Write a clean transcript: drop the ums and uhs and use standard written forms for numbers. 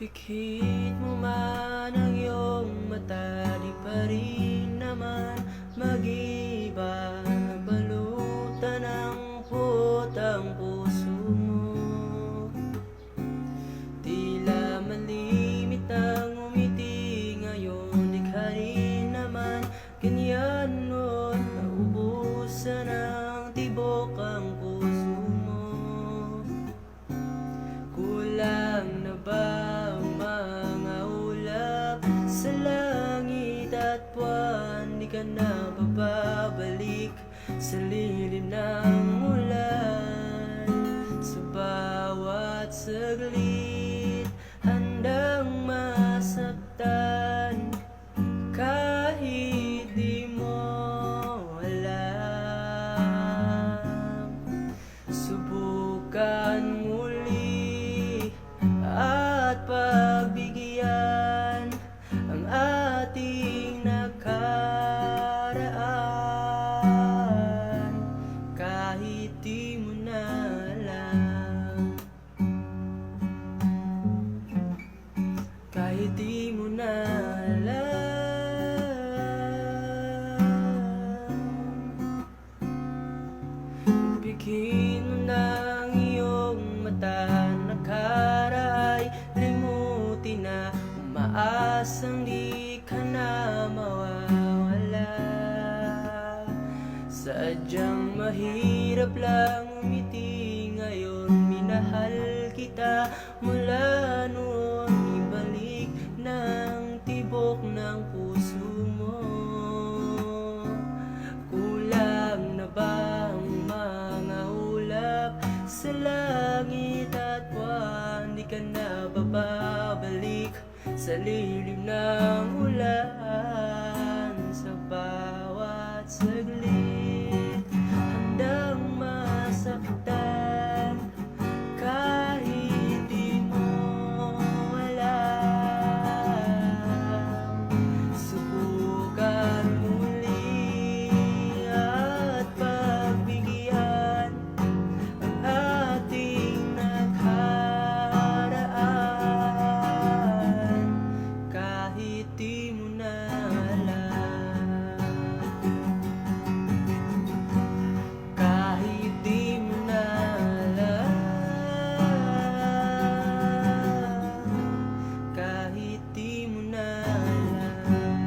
Pikit mo man ang iyong mata, di pa rin naman mag-iba. Balutan ng putang puso mo, tila malimit ang umiti ngayon. Di ka rin naman ganyan noon, naubusan ng tibok ang puso mo. Kulang na ba sa langit at buwan? Di ka na babalik sa lilim ng ulan. Sa bawat saglit handang masaktan, kahit di mo alam. Subukan muli at pagbigyan ang ating nakaraan, kahit di mo na alam. Kahit di mo na alam. Bigyan mo ng iyong mata, nakaray limutin na, umaasang di ka na mawawala. Sadyang mahirap lang umiti ngayon, minahal kita mula noon. Ibalik ng tibok ng puso mo. Kulang na ba ang mga ulap sa langit at buwan? Di ka na babalik sa lilim ng ulan.